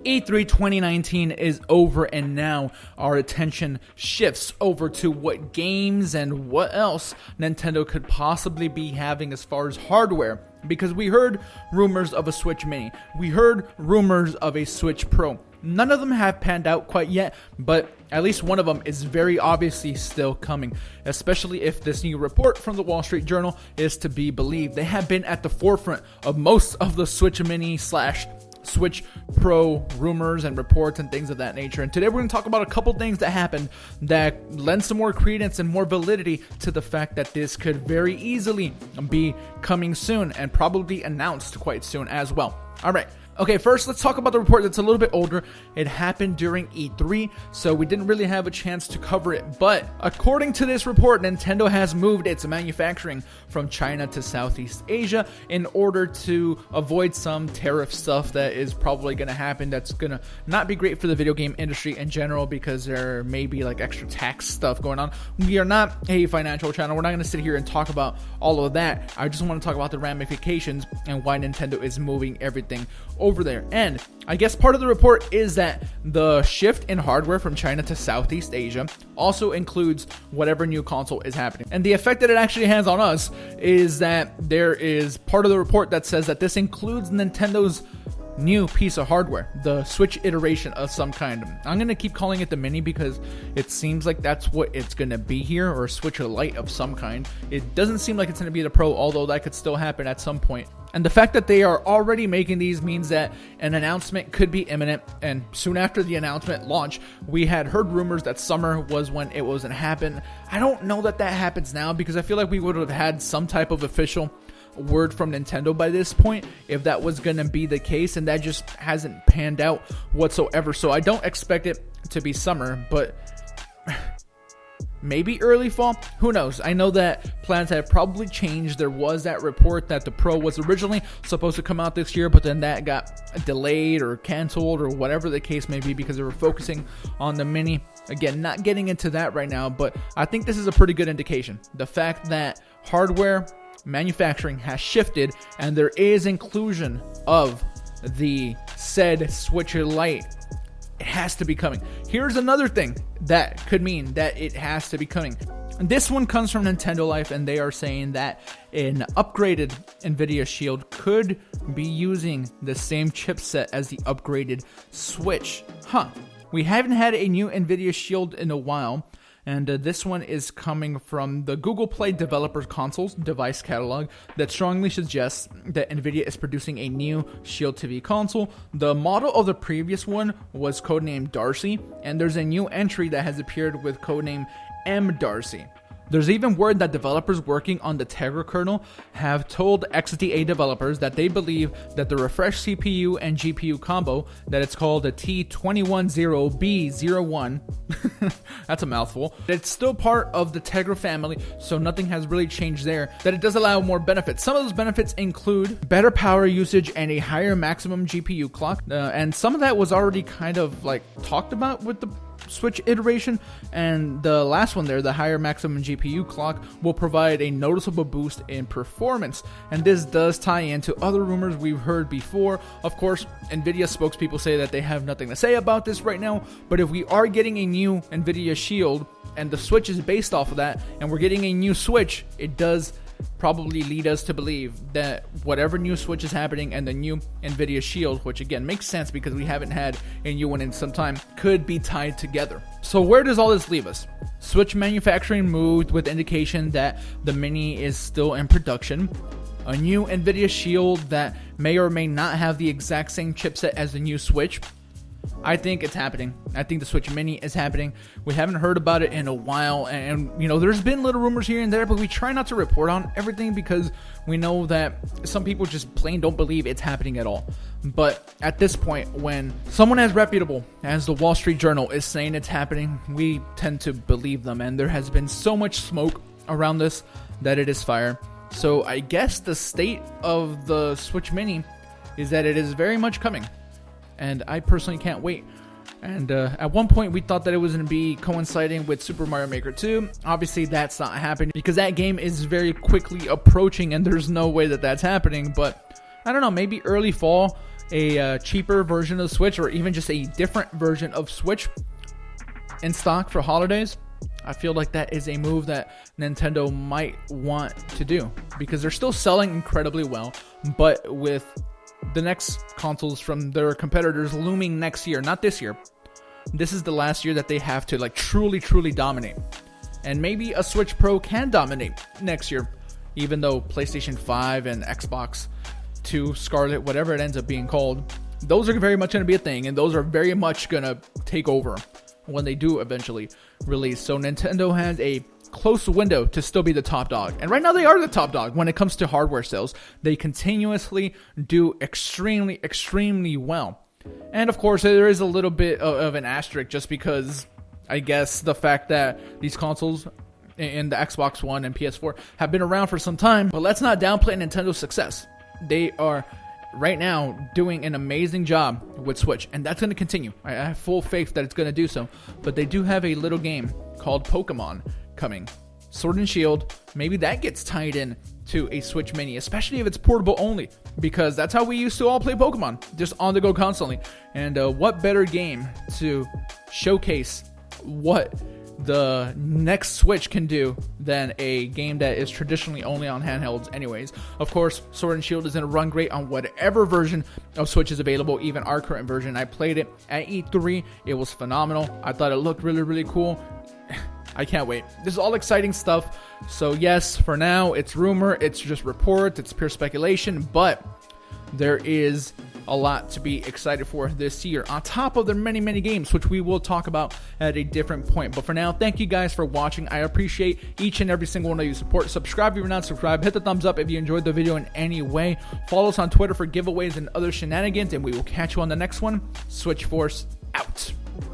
E3 2019 is over, and now our attention shifts over to what games and what else Nintendo could possibly be having as far as hardware. Because we heard rumors of a Switch Mini, we heard rumors of a Switch Pro. None of them have panned out quite yet, but at least one of them is very obviously still coming, especially if this new report from the Wall Street Journal is to be believed. They have been at the forefront of most of the Switch Mini / Switch Pro rumors and reports and things of that nature. And today we're going to talk about a couple things that happened that lend some more credence and more validity to the fact that this could very easily be coming soon and probably announced quite soon as well. All right. Okay, first let's talk about the report that's a little bit older. It happened during E3, so we didn't really have a chance to cover it. But according to this report, Nintendo has moved its manufacturing from China to Southeast Asia in order to avoid some tariff stuff that is probably going to happen that's going to not be great for the video game industry in general, because there may be like extra tax stuff going on. We are not a financial channel. We're not going to sit here and talk about all of that. I just want to talk about the ramifications and why Nintendo is moving everything over there. And I guess part of the report is that the shift in hardware from China to Southeast Asia also includes whatever new console is happening. And the effect that it actually has on us is that there is part of the report that says that this includes Nintendo's new piece of hardware, the Switch iteration of some kind. I'm going to keep calling it the Mini because it seems like that's what it's going to be here, or a Switch Lite of some kind. It doesn't seem like it's going to be the Pro, although that could still happen at some point. And the fact that they are already making these means that an announcement could be imminent. And soon after the announcement launch, we had heard rumors that summer was when it was going to happen. I don't know that that happens now, because I feel like we would have had some type of official word from Nintendo by this point if that was going to be the case, and that just hasn't panned out whatsoever. So I don't expect it to be summer, but maybe early fall, who knows. I know that plans have probably changed. There was that report that the Pro was originally supposed to come out this year, but then that got delayed or canceled or whatever the case may be, because they were focusing on the Mini. Again, not getting into that right now, but I think this is a pretty good indication. The fact that hardware manufacturing has shifted and there is inclusion of the said Switch Lite, it has to be coming. Here's another thing that could mean that it has to be coming. This one comes from Nintendo Life, and they are saying that an upgraded NVIDIA Shield could be using the same chipset as the upgraded Switch. We haven't had a new NVIDIA Shield in a while. And this one is coming from the Google Play Developers Consoles device catalog that strongly suggests that NVIDIA is producing a new Shield TV console. The model of the previous one was codenamed Darcy, and there's a new entry that has appeared with codename M Darcy. There's even word that developers working on the Tegra kernel have told XDA developers that they believe that the refreshed CPU and GPU combo, that it's called a T210B01, that's a mouthful, it's still part of the Tegra family, so nothing has really changed there, that it does allow more benefits. Some of those benefits include better power usage and a higher maximum GPU clock, and some of that was already kind of like talked about with the Switch iteration, and the last one there, the higher maximum GPU clock, will provide a noticeable boost in performance. And this does tie into other rumors we've heard before. Of course, NVIDIA spokespeople say that they have nothing to say about this right now, but if we are getting a new NVIDIA Shield and the Switch is based off of that, and we're getting a new Switch, it does probably lead us to believe that whatever new Switch is happening and the new NVIDIA Shield, which again makes sense because we haven't had a new one in some time, could be tied together. So where does all this leave us? Switch manufacturing moved with indication that the Mini is still in production. A new NVIDIA Shield that may or may not have the exact same chipset as the new Switch. I think it's happening. I think the Switch Mini is happening. We haven't heard about it in a while, and you know, there's been little rumors here and there, but we try not to report on everything because we know that some people just plain don't believe it's happening at all. But at this point, when someone as reputable as the Wall Street Journal is saying it's happening, we tend to believe them, and there has been so much smoke around this that it is fire. So I guess the state of the Switch Mini is that it is very much coming. And I personally can't wait. And at one point we thought that it was going to be coinciding with Super Mario Maker 2. Obviously that's not happening because that game is very quickly approaching and there's no way that that's happening. But I don't know, maybe early fall a cheaper version of Switch, or even just a different version of Switch in stock for holidays, I feel like that is a move that Nintendo might want to do, because they're still selling incredibly well, but with the next consoles from their competitors looming next year, not this year, this is the last year that they have to like truly dominate. And maybe a Switch Pro can dominate next year, even though PlayStation 5 and Xbox 2 Scarlet, whatever it ends up being called, those are very much going to be a thing, and those are very much going to take over when they do eventually release. So Nintendo has a close window to still be the top dog, and right now they are the top dog when it comes to hardware sales. They continuously do extremely well. And of course there is a little bit of an asterisk, just because I guess the fact that these consoles in the Xbox One and PS4 have been around for some time. But let's not downplay Nintendo's success. They are right now doing an amazing job with Switch, and that's going to continue. I have full faith that it's going to do so. But they do have a little game called Pokemon coming, Sword and Shield. Maybe that gets tied in to a Switch Mini, especially if it's portable only, because that's how we used to all play Pokemon, just on the go constantly. And what better game to showcase what the next Switch can do than a game that is traditionally only on handhelds anyways. Of course, Sword and Shield is going to run great on whatever version of Switch is available, even our current version. I played it at E3. It was phenomenal. I thought it looked really cool. I can't wait. This is all exciting stuff. So yes, for now, it's rumor, it's just reports, it's pure speculation, but there is a lot to be excited for this year, on top of the many games, which we will talk about at a different point. But for now, thank you guys for watching. I appreciate each and every single one of you support. Subscribe if you're not subscribed. Hit the thumbs up if you enjoyed the video in any way. Follow us on Twitter for giveaways and other shenanigans, and we will catch you on the next one. SwitchForce out.